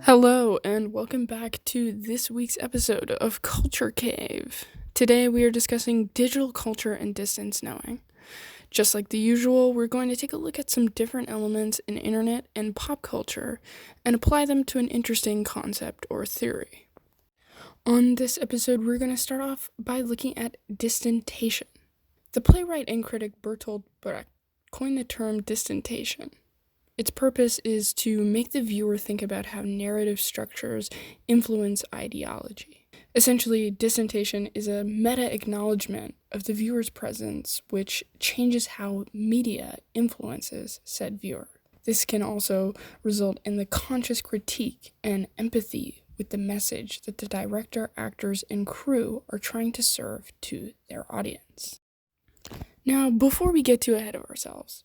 Hello, and welcome back to this week's episode of Culture Cave. Today we are discussing digital culture and distance knowing. Just like the usual, we're going to take a look at some different elements in internet and pop culture and apply them to an interesting concept or theory. On this episode, we're going to start off by looking at distantation. The playwright and critic Bertolt Brecht coined the term distantation. Its purpose is to make the viewer think about how narrative structures influence ideology. Essentially, distantation is a meta-acknowledgement of the viewer's presence, which changes how media influences said viewer. This can also result in the conscious critique and empathy with the message that the director, actors, and crew are trying to serve to their audience. Now, before we get too ahead of ourselves,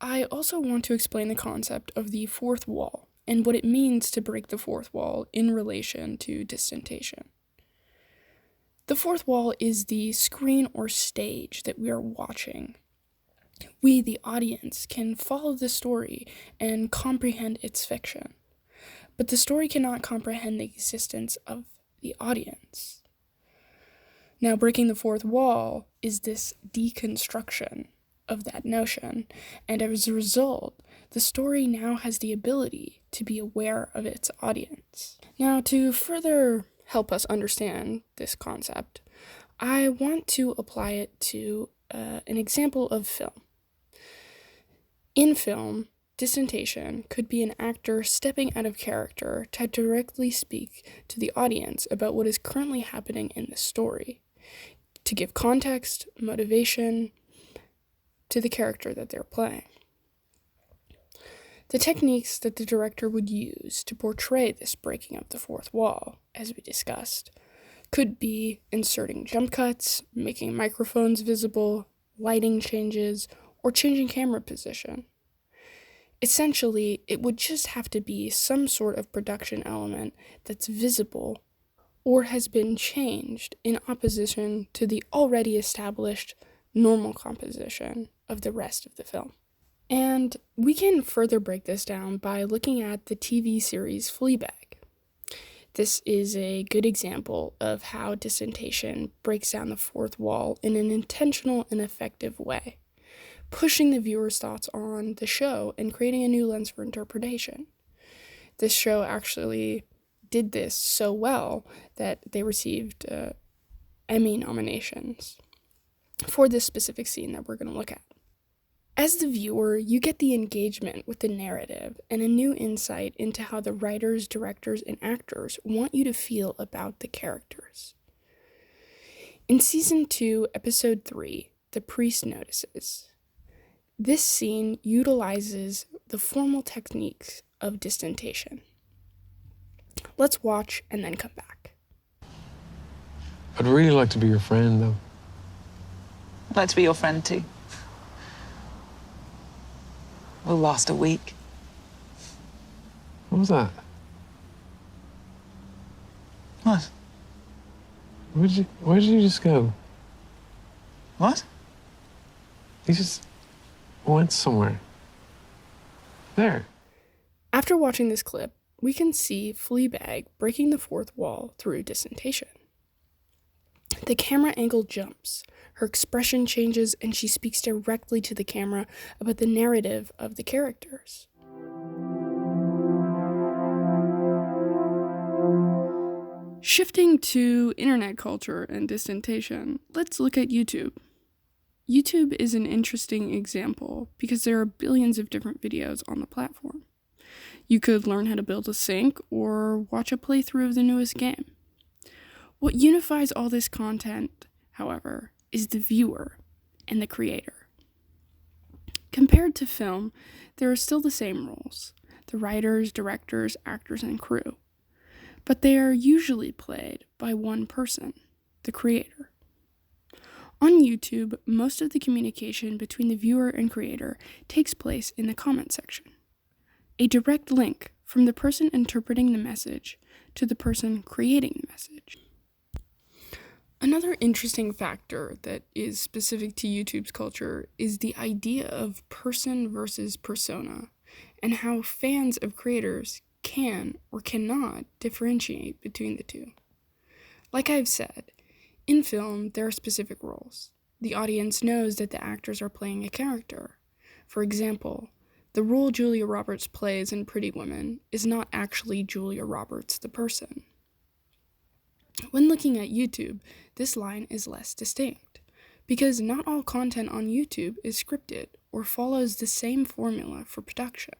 I also want to explain the concept of the fourth wall and what it means to break the fourth wall in relation to distantation. The fourth wall is the screen or stage that we are watching. We, the audience, can follow the story and comprehend its fiction, but the story cannot comprehend the existence of the audience. Now, breaking the fourth wall is this deconstruction of that notion, and as a result, the story now has the ability to be aware of its audience. Now, to further help us understand this concept, I want to apply it to an example of film. In film, distantation could be an actor stepping out of character to directly speak to the audience about what is currently happening in the story, to give context, motivation, to the character that they're playing. The techniques that the director would use to portray this breaking of the fourth wall, as we discussed, could be inserting jump cuts, making microphones visible, lighting changes, or changing camera position. Essentially, it would just have to be some sort of production element that's visible or has been changed in opposition to the already established normal composition of the rest of the film. And we can further break this down by looking at the TV series Fleabag. This is a good example of how distantation breaks down the fourth wall in an intentional and effective way, pushing the viewer's thoughts on the show and creating a new lens for interpretation. This show actually did this so well that they received Emmy nominations for this specific scene that we're going to look at. As the viewer, you get the engagement with the narrative and a new insight into how the writers, directors, and actors want you to feel about the characters. In Season 2, Episode 3, The Priest Notices, this scene utilizes the formal techniques of distantation. Let's watch and then come back. I'd really like to be your friend, though. I'd like to be your friend, too. We'll last a week. What was that? What? Where did you just go? What? You just went somewhere. There. After watching this clip, we can see Fleabag breaking the fourth wall through distantation. The camera angle jumps, her expression changes, and she speaks directly to the camera about the narrative of the characters. Shifting to internet culture and distantation, let's look at YouTube. YouTube is an interesting example because there are billions of different videos on the platform. You could learn how to build a sink or watch a playthrough of the newest game. What unifies all this content, however, is the viewer and the creator. Compared to film, there are still the same roles: the writers, directors, actors, and crew. But they are usually played by one person, the creator. On YouTube, most of the communication between the viewer and creator takes place in the comment section. A direct link from the person interpreting the message to the person creating the message. Another interesting factor that is specific to YouTube's culture is the idea of person versus persona, and how fans of creators can or cannot differentiate between the two. Like I've said, in film, there are specific roles. The audience knows that the actors are playing a character. For example, the role Julia Roberts plays in Pretty Woman is not actually Julia Roberts the person. When looking at YouTube, this line is less distinct, because not all content on YouTube is scripted or follows the same formula for production.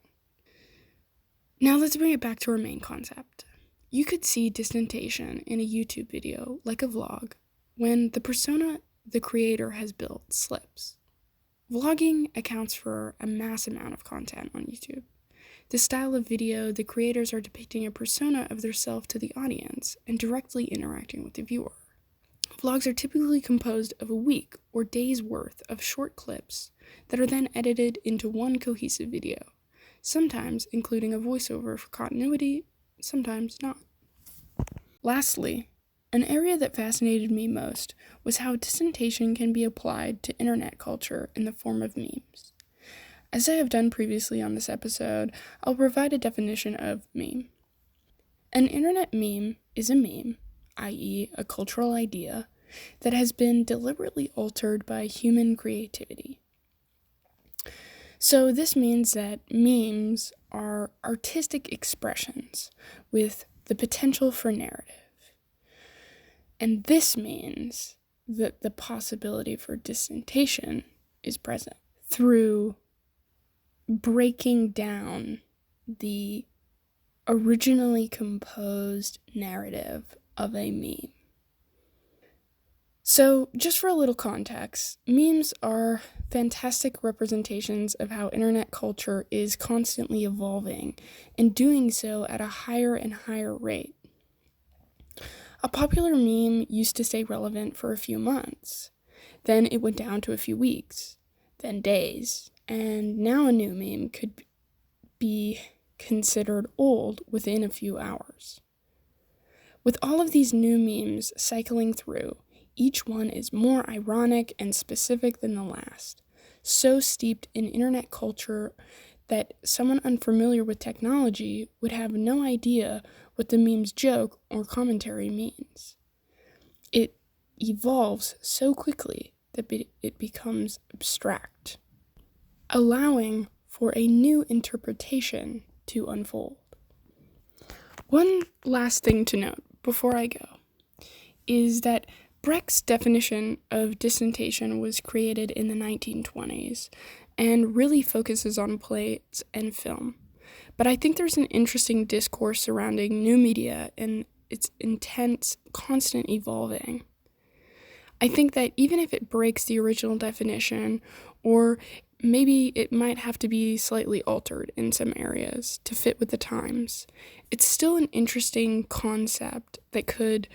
Now let's bring it back to our main concept. You could see distantation in a YouTube video, like a vlog, when the persona the creator has built slips. Vlogging accounts for a mass amount of content on YouTube. This style of video, the creators are depicting a persona of themselves to the audience and directly interacting with the viewer. Vlogs are typically composed of a week or days worth of short clips that are then edited into one cohesive video, sometimes including a voiceover for continuity, sometimes not. Lastly, an area that fascinated me most was how distantation can be applied to internet culture in the form of memes. As I have done previously on this episode, I'll provide a definition of meme. An internet meme is a meme, i.e., a cultural idea, that has been deliberately altered by human creativity. So this means that memes are artistic expressions with the potential for narrative. And this means that the possibility for distantation is present through breaking down the originally composed narrative of a meme. So, just for a little context, memes are fantastic representations of how internet culture is constantly evolving and doing so at a higher and higher rate. A popular meme used to stay relevant for a few months, then it went down to a few weeks, then days, and now a new meme could be considered old within a few hours. With all of these new memes cycling through, each one is more ironic and specific than the last, so steeped in internet culture that someone unfamiliar with technology would have no idea what the meme's joke or commentary means. It evolves so quickly that it becomes abstract, allowing for a new interpretation to unfold. One last thing to note before I go is that Brecht's definition of distantation was created in the 1920s and really focuses on plays and film. But I think there's an interesting discourse surrounding new media and its intense, constant evolving. I think that even if it breaks the original definition, or maybe it might have to be slightly altered in some areas to fit with the times, it's still an interesting concept that could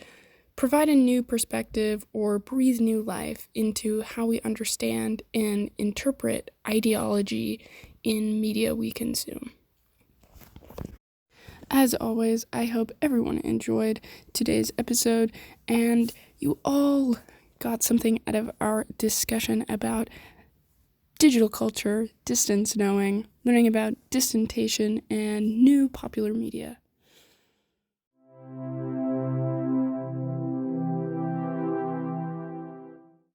provide a new perspective or breathe new life into how we understand and interpret ideology in media we consume. As always, I hope everyone enjoyed today's episode and you all got something out of our discussion about digital culture, distance knowing, learning about distantation, and new popular media.